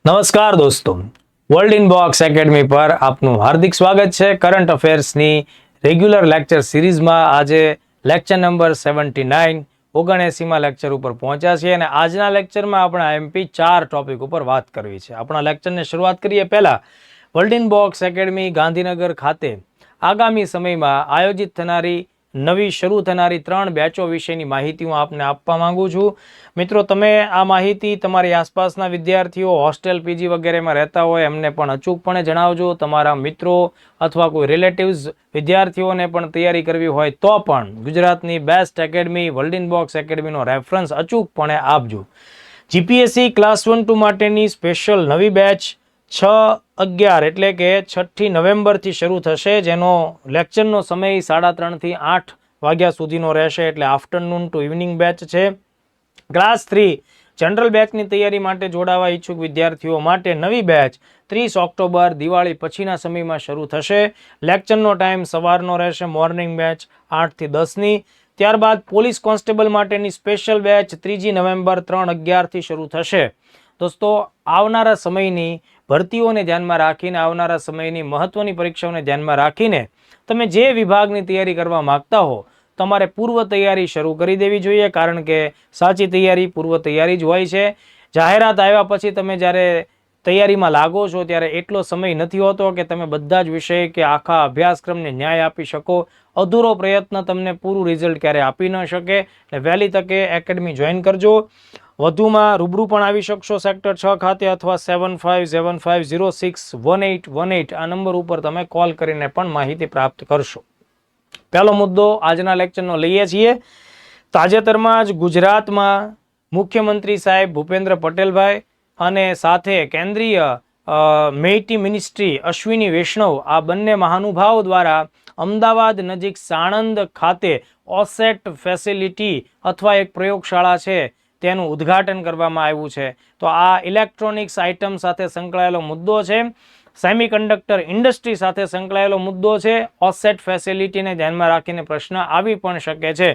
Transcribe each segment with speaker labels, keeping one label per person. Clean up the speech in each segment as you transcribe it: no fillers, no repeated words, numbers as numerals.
Speaker 1: નમસ્કાર દોસ્તો, world inbox academy પર આપનું હાર્દિક સ્વાગત છે. કરંટ અફેર્સની રેગ્યુલર લેક્ચર સિરીઝમાં આજે લેક્ચર નંબર 79 લેક્ચર ઉપર પહોંચ્યા છીએ અને આજના લેક્ચરમાં આપણે એમપી 4 ટોપિક ઉપર વાત કરવી છે. આપણા લેક્ચરની શરૂઆત કરીએ પહેલા વર્લ્ડ ઇનબોક્સ એકેડમી ગાંધીનગર ખાતે આગામી સમયમાં આયોજિત થનારી નવી શરૂ થનારી 3 બેચો વિશેની માહિતી હું આપને આપવા માંગુ છું. મિત્રો, તમે આ માહિતી તમારી આસપાસના વિદ્યાર્થીઓ હોસ્ટેલ પીજી વગેરેમાં રહેતા હોય એમને પણ અચૂકપણે જણાવજો. તમારા મિત્રો અથવા કોઈ રિલેટિવ્સ વિદ્યાર્થીઓને પણ તૈયારી કરવી હોય તો પણ ગુજરાતની બેસ્ટ એકેડમી વર્લ્ડ ઇનબોક્સ એકેડમીનો રેફરન્સ અચૂકપણે આપજો. જીપીએસસી ક્લાસ 1-2 માટેની સ્પેશિયલ નવી બેચ 6-11 એટલે કે 6 નવેમ્બરથી શરૂ થશે, જેનો લેક્ચરનો સમય 3:30 થી 8 વાગ્યા સુધીનો રહેશે, એટલે આફ્ટરનૂન ટુ ઇવનિંગ બેચ છે. ક્લાસ 3 જનરલ બેચની તૈયારી માટે જોડાવા ઈચ્છુક વિદ્યાર્થીઓ માટે નવી બેચ 30 ઓક્ટોબર દિવાળી પછીના સમયમાં શરૂ થશે. લેક્ચરનો ટાઈમ સવારનો રહેશે, મોર્નિંગ બેચ 8 થી 10ની. ત્યારબાદ પોલીસ કોન્સ્ટેબલ માટેની સ્પેશિયલ બેચ 3 નવેમ્બર 3:11 થી શરૂ થશે. દોસ્તો, આવનારા સમયની ભરતીઓને ધ્યાનમાં રાખીને, આવનારા સમયની મહત્વની પરીક્ષાઓને ધ્યાનમાં રાખીને તમે જે વિભાગની તૈયારી કરવા માંગતા હો તમારે પૂર્વ તૈયારી શરૂ કરી દેવી જોઈએ, કારણ કે સાચી તૈયારી પૂર્વ તૈયારી જ હોય છે. જાહેરાત આવ્યા પછી તમે જ્યારે તૈયારીમાં લાગો છો ત્યારે એટલો સમય નથી હોતો કે તમે બધા જ વિષય કે આખા અભ્યાસક્રમને ન્યાય આપી શકો. અધૂરો પ્રયત્ન તમને પૂરું રિઝલ્ટ ક્યારે આપી ન શકે. એટલે વહેલી તકે એકેડમી જોઈન કરજો. વધુમાં રૂબરૂ પણ આવી શકશો સેક્ટર 6 ખાતે અથવા 7575061818 આ નંબર ઉપર તમે કોલ કરીને પણ માહિતી પ્રાપ્ત કરશો. પહેલો મુદ્દો આજના લેક્ચરનો લઈએ છીએ. તાજેતરમાં જ ગુજરાતમાં મુખ્યમંત્રી સાહેબ ભૂપેન્દ્ર પટેલભાઈ અને સાથે કેન્દ્રીય મેઇટી મિનિસ્ટ્રી અશ્વિની વૈષ્ણવ આ બંને મહાનુભાવો દ્વારા અમદાવાદ નજીક સાણંદ ખાતે ઓસેટ ફેસિલિટી અથવા એક પ્રયોગશાળા છે તેનું ઉદ્ઘાટન કરવામાં આવ્યું છે. તો આ ઇલેક્ટ્રોનિક્સ આઇટમ સાથે સંકળાયેલો મુદ્દો છે, સેમિકન્ડક્ટર ઇન્ડસ્ટ્રી સાથે સંકળાયેલો મુદ્દો છે. ઓસેટ ફેસિલિટીને ધ્યાનમાં રાખીને પ્રશ્ન આવી પણ શકે છે.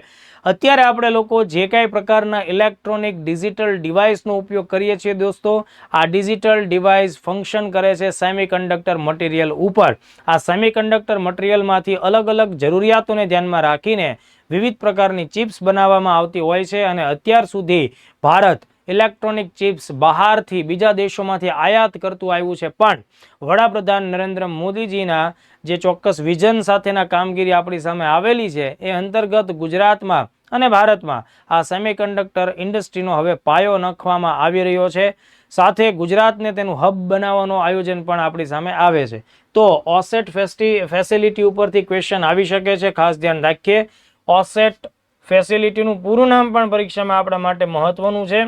Speaker 1: અત્યારે આપણે લોકો જે કાંઈ પ્રકારના ઇલેક્ટ્રોનિક ડિજિટલ ડિવાઇસનો ઉપયોગ કરીએ છીએ દોસ્તો, આ ડિજિટલ ડિવાઇસ ફંક્શન કરે છે સેમિકન્ડક્ટર મટીરિયલ ઉપર. આ સેમિકન્ડક્ટર મટીરિયલમાંથી અલગ અલગ જરૂરિયાતોને ધ્યાનમાં રાખીને વિવિધ પ્રકારની ચિપ્સ બનાવવામાં આવતી હોય છે અને અત્યાર સુધી ભારત ઇલેક્ટ્રોનિક ચિપ્સ બહારથી બીજા દેશોમાંથી આયાત કરતું આવ્યું છે. પણ વડાપ્રધાન નરેન્દ્ર મોદીજીના જે ચોક્કસ વિઝન સાથેના કામગીરી આપણી સામે આવેલી છે એ અંતર્ગત ગુજરાતમાં અને ભારતમાં આ સેમિકન્ડક્ટર ઇન્ડસ્ટ્રીનો હવે પાયો નાખવામાં આવી રહ્યો છે. સાથે ગુજરાતને તેનું હબ બનાવવાનું આયોજન પણ આપણી સામે આવે છે. તો ઓસેટ ફેસિલિટી ઉપરથી ક્વેશ્ચન આવી શકે છે, ખાસ ધ્યાન રાખીએ. ઓસેટ ફેસિલિટીનું પૂરું નામ પણ પરીક્ષામાં આપણા માટે મહત્વનું છે.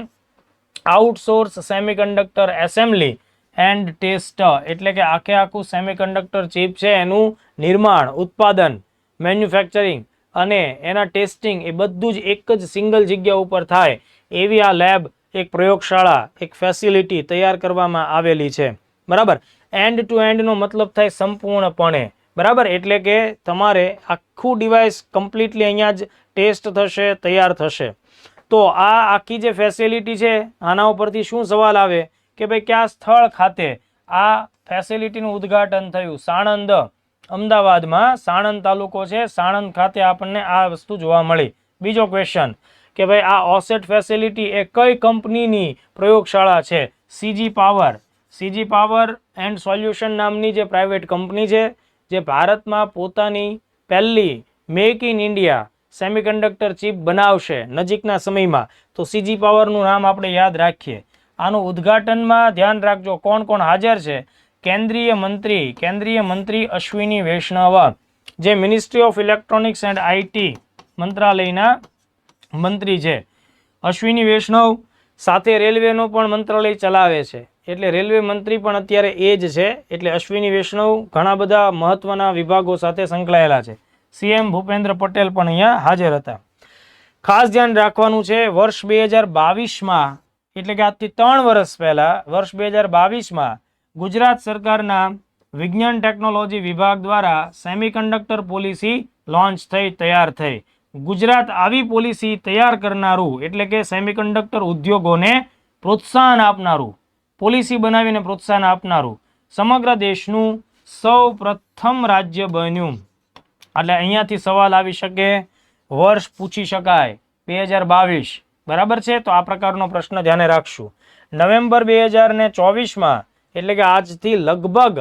Speaker 1: Outsource semiconductor assembly and test, એટલે કે આખું સેમિકન્ડક્ટર ચિપ છે એનું નિર્માણ, ઉત્પાદન, મેન્યુફેક્ચરિંગ અને એના ટેસ્ટિંગ એ બધું જ એક જ સિંગલ જગ્યા ઉપર થાય એવી આ લેબ, એક પ્રયોગશાળા, એક ફેસિલિટી તૈયાર કરવામાં આવેલી છે. બરાબર. એન્ડ ટુ એન્ડનો મતલબ થાય સંપૂર્ણપણે. બરાબર, એટલે કે તમારે આખું ડિવાઇસ કમ્પ્લીટલી અહીંયા જ ટેસ્ટ થશે, તૈયાર થશે. તો આ આખી જે ફેસિલિટી છે આના ઉપરથી શું સવાલ આવે કે ભાઈ કયા સ્થળ ખાતે આ ફેસિલિટીનું ઉદ્ઘાટન થયું? સાણંદ, અમદાવાદમાં સાણંદ તાલુકો છે, સાણંદ ખાતે આપણને આ વસ્તુ જોવા મળી. બીજો ક્વેશ્ચન કે ભાઈ આ ઓસેટ ફેસિલિટી એ કઈ કંપનીની પ્રયોગશાળા છે? સીજી પાવર એન્ડ સોલ્યુશન નામની જે પ્રાઇવેટ કંપની છે જે ભારતમાં પોતાની પહેલી make in India semiconductor chip બનાવશે નજીકના સમયમાં. તો સીજી પાવરનું નામ આપણે યાદ રાખીએ. આનું ઉદ્ઘાટનમાં ધ્યાન રાખજો કોણ કોણ હાજર છે. કેન્દ્રીય મંત્રી અશ્વિની વૈષ્ણવ, જે ministry of electronics and IT મંત્રાલયના મંત્રી છે. અશ્વિની વૈષ્ણવ સાથે રેલવેનો પણ મંત્રાલય ચલાવે છે, એટલે રેલવે મંત્રી પણ અત્યારે એ જ છે. એટલે અશ્વિની વૈષ્ણવ ઘણા બધા મહત્વના વિભાગો સાથે સંકળાયેલા છે. સીએમ ભૂપેન્દ્ર પટેલ પણ અહીંયા હાજર હતા. ખાસ ધ્યાન રાખવાનું છે, વર્ષ 2022માં એટલે કે આજથી 3 વર્ષ પહેલા વર્ષ 2022માં ગુજરાત સરકારના વિજ્ઞાન ટેકનોલોજી વિભાગ દ્વારા સેમિકન્ડક્ટર પોલિસી લોન્ચ થઈ, તૈયાર થઈ. ગુજરાત આવી પોલિસી તૈયાર કરનારું એટલે કે સેમિકન્ડક્ટર ઉદ્યોગોને પ્રોત્સાહન આપનારું પોલિસી બનાવીને પ્રોત્સાહન આપનારું સમગ્ર દેશનું સૌ પ્રથમ રાજ્ય બન્યું. એટલે અહીંયાથી સવાલ આવી શકે, વર્ષ પૂછી શકાય 2022, બરાબર છે. તો આ પ્રકારનો પ્રશ્ન ધ્યાને રાખશું. નવેમ્બર 2024માં એટલે કે આજથી લગભગ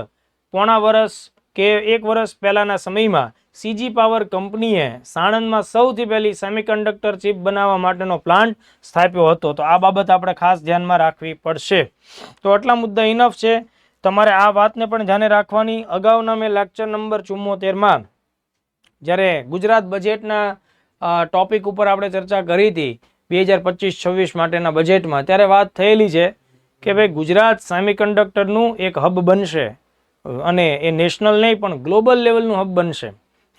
Speaker 1: પોણા વર્ષ કે 1 વર્ષ પહેલાના સમયમાં સીજી પાવર કંપનીએ સાણંદમાં સૌથી પહેલી સેમિકન્ડક્ટર ચિપ બનાવવા માટેનો પ્લાન્ટ સ્થાપ્યો હતો. તો આ બાબત આપણે ખાસ ધ્યાનમાં રાખવી પડશે. તો આટલા મુદ્દા ઇનફ છે. તમારે આ વાતને પણ ધ્યાને રાખવાની. અગાઉના મેં લેક્ચર નંબર 74માં જ્યારે ગુજરાત બજેટના ટોપિક ઉપર આપણે ચર્ચા કરી હતી 2025-26 માટેના બજેટમાં, ત્યારે વાત થયેલી છે કે ભાઈ ગુજરાત સેમિકન્ડક્ટરનું એક હબ બનશે અને એ નેશનલ નહીં પણ ગ્લોબલ લેવલનું હબ બનશે.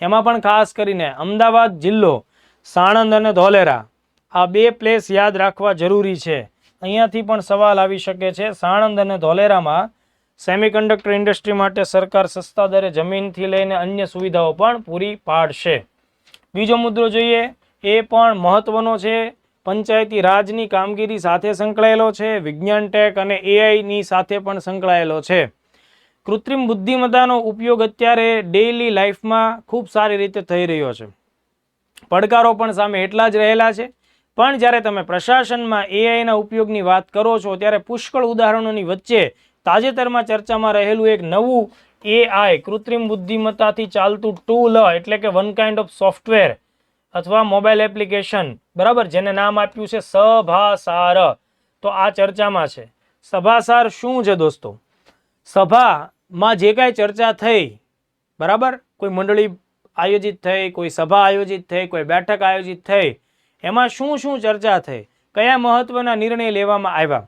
Speaker 1: એમાં પણ ખાસ કરીને અમદાવાદ જિલ્લો, સાણંદ અને ધોલેરા આ 2 પ્લેસ યાદ રાખવા જરૂરી છે. અહીંયાથી પણ સવાલ આવી શકે છે. સાણંદ અને ધોલેરામાં સેમિકન્ડક્ટર ઇન્ડસ્ટ્રી માટે સરકાર સસ્તા દરે જમીનથી લઈને અન્ય સુવિધાઓ પણ પૂરી પાડશે. બીજો મુદ્દો જોઈએ, એ પણ મહત્વનો છે. પંચાયતી રાજની કામગીરી સાથે સંકળાયેલો છે. વિજ્ઞાન ટેક અને એઆઈની સાથે પણ સંકળાયેલો છે. કૃત્રિમ બુદ્ધિમત્તાનો ઉપયોગ અત્યારે ડેઇલી લાઈફમાં ખૂબ સારી રીતે થઈ રહ્યો છે. પડકારો પણ સામે એટલા જ રહેલા છે. પણ જ્યારે તમે પ્રશાસનમાં એઆઈના ઉપયોગની વાત કરો છો ત્યારે પુષ્કળ ઉદાહરણોની વચ્ચે તાજેતરમાં ચર્ચામાં રહેલું એક નવું એઆઈ કૃત્રિમ બુદ્ધિમત્તાથી ચાલતું ટૂલ એટલે કે વન કાઇન્ડ ઓફ સોફ્ટવેર અથવા મોબાઈલ એપ્લિકેશન, બરાબર, જેને નામ આપ્યું છે સભાસાર. તો આ ચર્ચામાં છે. સભાસાર શું છે દોસ્તો? સભામાં જે કાંઈ ચર્ચા થઈ, બરાબર, કોઈ મંડળી આયોજિત થઈ, કોઈ સભા આયોજિત થઈ, કોઈ બેઠક આયોજિત થઈ, એમાં શું શું ચર્ચા થઈ, કયા મહત્વના નિર્ણય લેવામાં આવ્યા,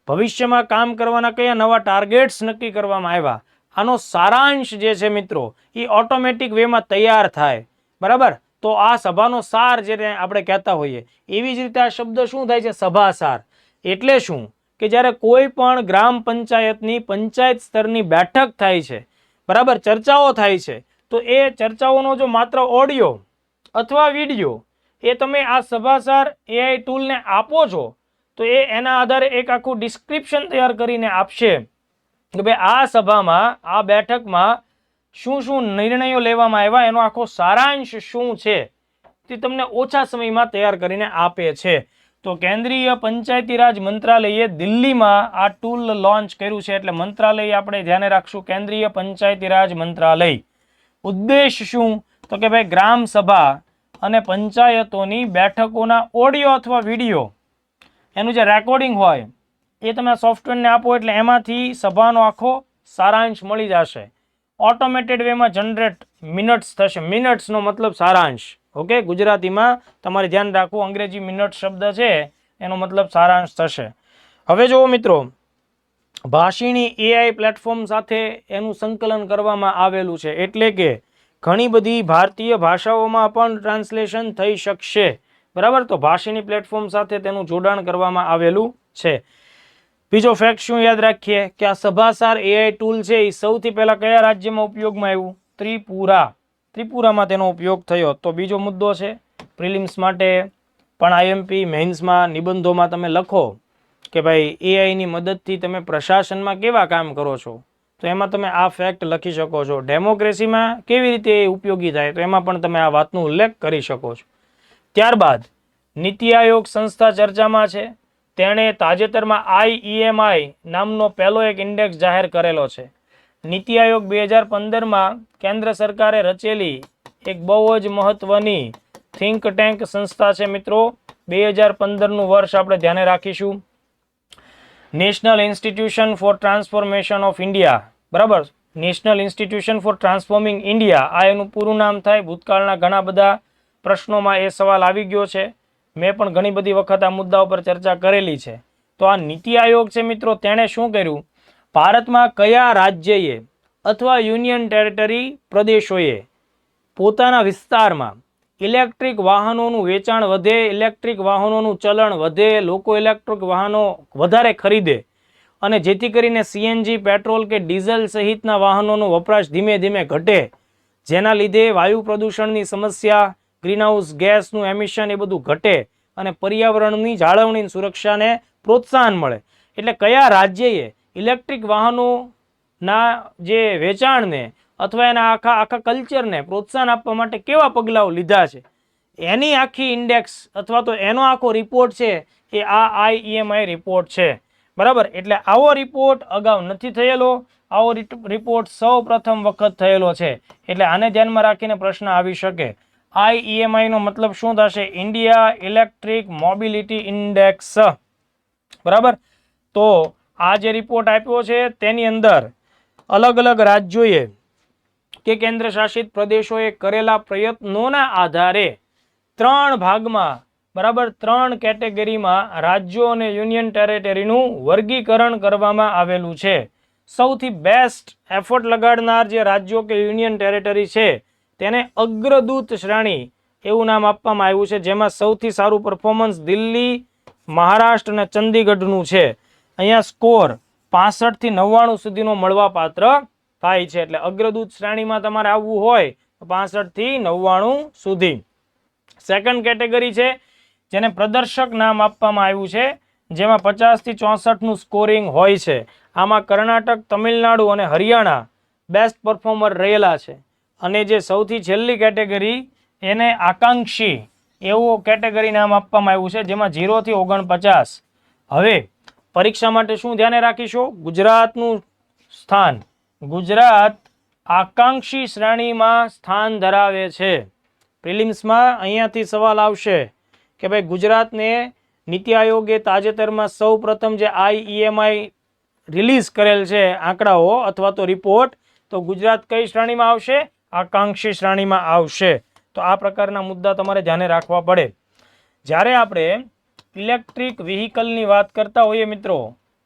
Speaker 1: ભવિષ્યમાં કામ કરવાના કયા નવા ટાર્ગેટ્સ નક્કી કરવામાં આવ્યા, આનો સારાંશ જે છે મિત્રો એ ઓટોમેટિક વેમાં તૈયાર થાય, બરાબર. તો આ સભાનો સાર જેને આપણે કહેતા હોઈએ, એવી જ રીતે આ શબ્દ શું થાય છે? સભાસાર. એટલે શું કે જ્યારે કોઈ પણ ગ્રામ પંચાયતની પંચાયત સ્તરની બેઠક થાય છે, બરાબર, ચર્ચાઓ થાય છે, તો એ ચર્ચાઓનો જો માત્ર ઓડિયો અથવા વિડીયો એ તમે આ સભાસાર એઆઈ ટૂલને આપો છો તો એ એના આધારે એક આખું ડિસ્ક્રિપ્શન તૈયાર કરીને આપશે કે ભાઈ આ સભામાં, આ બેઠકમાં શું શું નિર્ણયો લેવામાં આવ્યા, એનો આખો સારાંશ શું છે તે તમને ઓછા સમયમાં તૈયાર કરીને આપે છે. તો કેન્દ્રીય પંચાયતી રાજ મંત્રાલયે દિલ્હીમાં આ ટૂલ લોન્ચ કર્યું છે. એટલે મંત્રાલય આપણે ધ્યાને રાખશું, કેન્દ્રીય પંચાયતી રાજ મંત્રાલય. ઉદ્દેશ શું? તો કે ભાઈ ગ્રામ સભા અને પંચાયતોની બેઠકોના ઓડિયો અથવા વિડીયો એનું જે રેકોર્ડિંગ હોય એ તમે સોફ્ટવેરને આપો એટલે એમાંથી સભાનો આખો સારાંશ મળી જશે. ઓટોમેટેડ વેમાં જનરેટ મિનિટ્સ થશે. મિનિટ્સનો મતલબ સારાંશ. ઓકે, ગુજરાતીમાં તમારે ધ્યાન રાખવું, અંગ્રેજી મિનિટ શબ્દ છે એનો મતલબ સારાંશ થશે. હવે જુઓ મિત્રો, ભાષીણી એઆઈ પ્લેટફોર્મ સાથે એનું સંકલન કરવામાં આવેલું છે. એટલે કે ઘણી બધી ભારતીય ભાષાઓમાં પણ ટ્રાન્સલેશન થઈ શકશે, બરાબર. તો ભાષીણી પ્લેટફોર્મ સાથે તેનું જોડાણ કરવામાં આવેલું છે. બીજો ફેક્ટ શું યાદ રાખીએ કે આ સભાસાર એઆઈ ટૂલ છે એ સૌથી પહેલા કયા રાજ્યમાં ઉપયોગમાં આવ્યું? ત્રિપુરા. ત્રિપુરામાં તેનો ઉપયોગ થયો. તો બીજો મુદ્દો છે, પ્રિલિમ્સ માટે પણ આઈએમપી, મેઇન્સમાં, નિબંધોમાં તમે લખો કે ભાઈ એઆઈની મદદથી તમે પ્રશાસનમાં કેવા કામ કરો છો, તો એમાં તમે આ ફેક્ટ લખી શકો છો. ડેમોક્રેસીમાં કેવી રીતે એ ઉપયોગી થાય, તો એમાં પણ તમે આ વાતનો ઉલ્લેખ કરી શકો છો. ત્યારબાદ નીતિ આયોગ સંસ્થા ચર્ચામાં છે. તેણે તાજેતરમાં આઈઈએમઆઈ નામનો પહેલો એક ઇન્ડેક્સ જાહેર કરેલો છે. નીતિ આયોગ 2015માં કેન્દ્ર સરકારે રચેલી એક બહુ જ મહત્વની થિંક ટેન્ક સંસ્થા છે મિત્રો. 2015નું વર્ષ આપણે ધ્યાને રાખીશું. National institution for transformation of India, બરાબર, national institution for transforming India, આ એનું પૂરું નામ થાય. ભૂતકાળના ઘણા બધા પ્રશ્નોમાં એ સવાલ આવી ગયો છે. મેં પણ ઘણી બધી વખત આ મુદ્દા ઉપર ચર્ચા કરેલી છે. તો આ નીતિ આયોગ છે મિત્રો, તેણે શું કર્યું? ભારતમાં કયા રાજ્યએ અથવા યુનિયન ટેરિટરી પ્રદેશોએ પોતાના વિસ્તારમાં ઇલેક્ટ્રિક વાહનોનું વેચાણ વધે, ઇલેક્ટ્રિક વાહનોનું ચલણ વધે, લોકો ઇલેક્ટ્રિક વાહનો વધારે ખરીદે અને જેથી કરીને સીએનજી, પેટ્રોલ કે ડીઝલ સહિતના વાહનોનો વપરાશ ધીમે ધીમે ઘટે, જેના લીધે વાયુ પ્રદૂષણની સમસ્યા, ગ્રીનહાઉસ ગેસનું એમિશન એ બધું ઘટે અને પર્યાવરણની જાળવણી સુરક્ષાને પ્રોત્સાહન મળે. એટલે કયા રાજ્યએ ઇલેક્ટ્રિક વાહનોના જે વેચાણને અથવા એના આખા કલ્ચરને પ્રોત્સાહન આપવા માટે કેવા પગલાઓ લીધા છે એની આખી ઇન્ડેક્સ અથવા તો એનો આખો રિપોર્ટ છે એ આ IEMI રિપોર્ટ છે, બરાબર. એટલે આવો રિપોર્ટ અગાઉ નથી થયેલો, આવો રિપોર્ટ સૌ પ્રથમ વખત થયેલો છે. એટલે આને ધ્યાનમાં રાખીને પ્રશ્ન આવી શકે. IEMI નો મતલબ શું થશે? ઇન્ડિયા ઇલેક્ટ્રિક મોબિલિટી ઇન્ડેક્સ, બરાબર. તો આ જે રિપોર્ટ આપ્યો છે તેની અંદર અલગ અલગ રાજ્યોએ કે કેન્દ્ર શાસિત પ્રદેશોએ કરેલા પ્રયત્નોના આધારે 3 ભાગમાં, બરાબર, 3 કેટેગરીમાં રાજ્યો અને યુનિયન ટેરેટરીનું વર્ગીકરણ કરવામાં આવેલું છે. સૌથી બેસ્ટ એફર્ટ લગાડનાર જે રાજ્યો કે યુનિયન ટેરેટરી છે તેને અગ્રદૂત શ્રેણી એવું નામ આપવામાં આવ્યું છે, જેમાં સૌથી સારું પરફોર્મન્સ દિલ્હી, મહારાષ્ટ્ર અને ચંદીગઢનું છે. અહીંયા સ્કોર 65 થી 99 સુધીનો મળવાપાત્ર થાય છે. એટલે અગ્રદૂત શ્રેણીમાં તમારે આવવું હોય તો 65 થી 99 સુધી. સેકન્ડ કેટેગરી છે જેને પ્રદર્શક નામ આપવામાં આવ્યું છે, જેમાં 50 થી 64 નું સ્કોરિંગ હોય છે. આમાં કર્ણાટક, તમિલનાડુ અને હરિયાણા બેસ્ટ પરફોર્મર રહેલા છે. અને જે સૌથી છેલ્લી કેટેગરી એને આકાંક્ષી એવો કેટેગરી નામ આપવામાં આવ્યું છે, જેમાં 0 થી 49. હવે પરીક્ષા માટે શું ધ્યાને રાખીશું? ગુજરાતનું સ્થાન. ગુજરાત આકાંક્ષી શ્રેણીમાં સ્થાન ધરાવે છે. પ્રિલિમ્સમાં અહીંયાથી સવાલ આવશે કે ભાઈ ગુજરાતને નીતિ આયોગે તાજેતરમાં સૌ પ્રથમ જે IEMI રિલીઝ કરેલ છે આંકડાઓ અથવા તો રિપોર્ટ, તો ગુજરાત કઈ શ્રેણીમાં આવશે? આકાંક્ષી શ્રેણીમાં આવશે. તો આ પ્રકારના મુદ્દા તમારે ધ્યાને રાખવા પડે. જ્યારે આપણે ઇલેક્ટ્રિક વ્હીકલની વાત કરતા હોઈએ મિત્રો,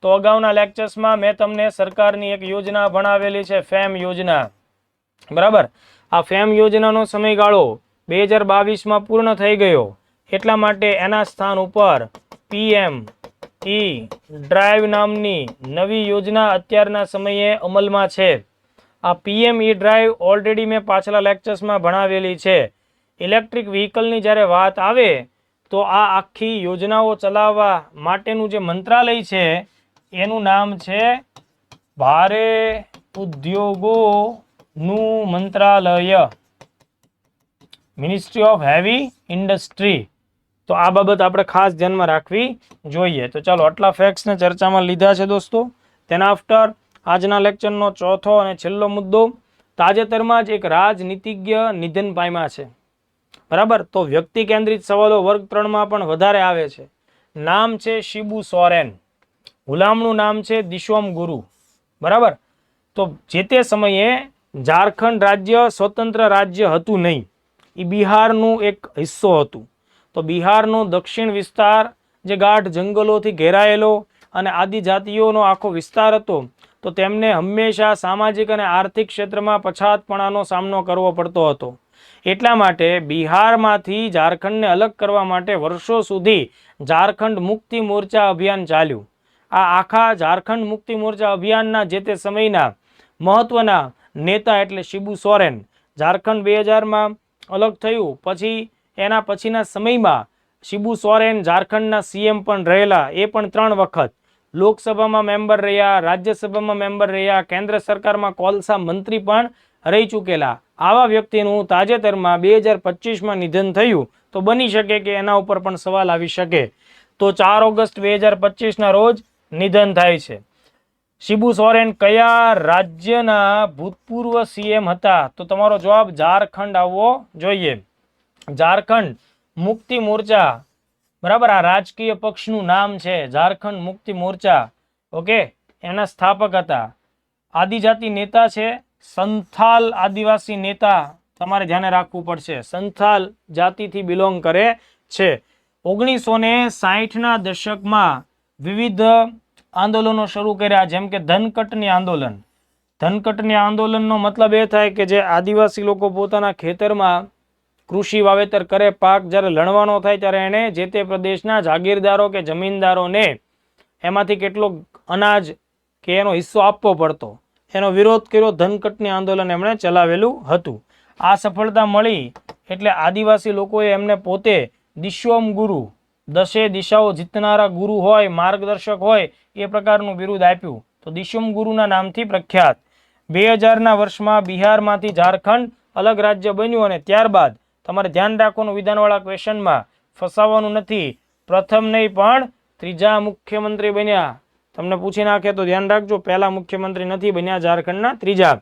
Speaker 1: તો અગાઉના લેક્ચર્સમાં મેં તમને સરકારની એક યોજના ભણાવેલી છે, ફેમ યોજના, બરાબર. આ ફેમ યોજનાનો સમયગાળો 2022માં પૂર્ણ થઈ ગયો. એટલા માટે એના સ્થાન ઉપર PM ડ્રાઈવ નામની નવી યોજના અત્યારના સમયે અમલમાં છે. આ PM ડ્રાઈવ ઓલરેડી મેં પાછલા લેક્ચર્સમાં ભણાવેલી છે. ઇલેક્ટ્રિક વ્હીકલની જ્યારે વાત આવે તો આ આખી યોજનાઓ ચલાવવા માટેનું જે મંત્રાલય છે એનું નામ છે ભારે ઉદ્યોગોનું મંત્રાલય, મિનિસ્ટ્રી ઓફ હેવી ઇન્ડસ્ટ્રી. તો આ બાબત આપણે ખાસ ધ્યાનમાં રાખવી જોઈએ. તો ચાલો આટલા ફેક્ટ્સને ચર્ચામાં લીધા છે દોસ્તો. તેના આફ્ટર આજના લેક્ચરનો ચોથો અને છેલ્લો મુદ્દો, તાજેતરમાં જ એક રાજનીતિજ્ઞ નિધન પામ્યા છે, બરાબર. તો વ્યક્તિ કેન્દ્રિત સવાલો વર્ગ 3માં પણ વધારે આવે છે. નામ છે શિબુ સોરેન, ગુલામનું નામ છે દિશોમ ગુરુ, બરાબર. તો જે તે સમયે ઝારખંડ રાજ્ય સ્વતંત્ર રાજ્ય હતું નહીં, એ બિહારનું એક હિસ્સો હતું. તો બિહારનો દક્ષિણ વિસ્તાર જે ગાઢ જંગલોથી ઘેરાયેલો અને આદિજાતિઓનો આખો વિસ્તાર હતો, તો તેમને હંમેશા સામાજિક અને આર્થિક ક્ષેત્રમાં પછાતપણાનો સામનો કરવો પડતો હતો. એટલા માટે બિહારમાંથી ઝારખંડને અલગ કરવા માટે વર્ષો સુધી ઝારખંડ મુક્તિ મોરચા અભિયાન ચાલ્યું. આ આખા ઝારખંડ મુક્તિ મોરચા અભિયાનના જે તે સમયના મહત્વના નેતા એટલે શિબુ સોરેન. ઝારખંડ 2000માં અલગ થયું, પછી એના પછીના સમયમાં શિબુ સોરેન ઝારખંડના CM પણ રહેલા. એ પણ 3 વખત લોકસભામાં મેમ્બર રહ્યા, રાજ્યસભામાં મેમ્બર રહ્યા, કેન્દ્ર સરકારમાં કોલસા મંત્રી પણ રહી ચૂકેલા. આવા વ્યક્તિનું તાજેતરમાં 2025માં નિધન થયું. તો બની શકે કે એના ઉપર પણ સવાલ આવી શકે. તો 4 ઓગસ્ટ 2025ના રોજ નિધન થાય છે. શિબુ સોરેન કયા રાજ્યના ભૂતપૂર્વ CM હતા? તો તમારો જવાબ ઝારખંડ આવવો જોઈએ. ઝારખંડ મુક્તિ મોરચા, બરાબર, આ રાજકીય પક્ષનું નામ છે ઝારખંડ મુક્તિ મોરચા. ઓકે, એના સ્થાપક હતા. આદિજાતિ નેતા છે, સંથાલ આદિવાસી નેતા, તમારે ધ્યાને રાખવું પડશે, સંથાલ જાતિથી બિલોંગ કરે છે. 1960ના દશકમાં વિવિધ આંદોલનો શરૂ કર્યા, જેમ કે ધનકટની આંદોલન. ધનકટની આંદોલનનો મતલબ એ થાય કે જે આદિવાસી લોકો પોતાના ખેતરમાં કૃષિ વાવેતર કરે, પાક જ્યારે લણવાનો થાય ત્યારે એને જે તે પ્રદેશના જાગીરદારો કે જમીનદારોને એમાંથી કેટલો અનાજ કે એનો હિસ્સો આપવો પડતો, એનો વિરોધ કર્યો. ધનકટની આંદોલન એમણે ચલાવેલું હતું. આ સફળતા મળી એટલે આદિવાસી લોકોએ એમને પોતે દિશોમ ગુરુ, 10 દિશાઓ જીતનારા ગુરુ હોય, માર્ગદર્શક હોય, એ પ્રકારનું બિરુદ આપ્યું. તો દિશુમ ગુરુના નામથી પ્રખ્યાત. 2000ના વર્ષમાં બિહારમાંથી ઝારખંડ અલગ રાજ્ય બન્યું અને ત્યારબાદ તમારે ધ્યાન રાખવાનું વિધાનવાળા ક્વેશ્ચનમાં ફસાવાનું નથી. પ્રથમ નહીં પણ ત્રીજા મુખ્યમંત્રી બન્યા. તમને પૂછી નાખે તો ધ્યાન રાખજો, પહેલા મુખ્યમંત્રી નથી બન્યા, ઝારખંડના ત્રીજા.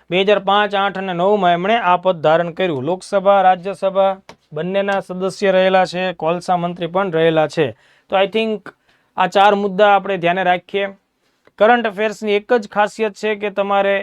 Speaker 1: 2005, 8 અને 9માં એમણે આ પદ ધારણ કર્યું. લોકસભા રાજ્યસભા બંનેના સદસ્ય રહેલા છે, કોલસા મંત્રી પણ રહેલા છે. તો આઈ થિંક આ 4 મુદ્દા આપણે ધ્યાને રાખીએ. કરંટ અફેર્સની એક જ ખાસિયત છે કે તમારે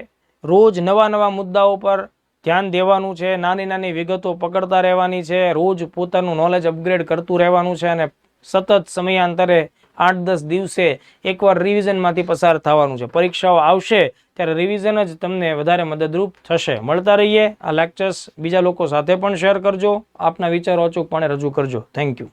Speaker 1: રોજ નવા નવા મુદ્દાઓ પર ધ્યાન દેવાનું છે, નાની નાની વિગતો પકડતા રહેવાની છે, રોજ પોતાનું નોલેજ અપગ્રેડ કરતું રહેવાનું છે અને સતત સમયાંતરે 8-10 દિવસે એકવાર રિવિઝનમાંથી પસાર થવાનું છે. પરીક્ષાઓ આવશે ત્યારે રિવિઝન જ તમને વધારે મદદરૂપ થશે. મળતા રહીએ. આ લેક્ચર્સ બીજા લોકો સાથે પણ શેર કરજો. આપના વિચારો અચૂકપણે રજૂ કરજો. Thank you.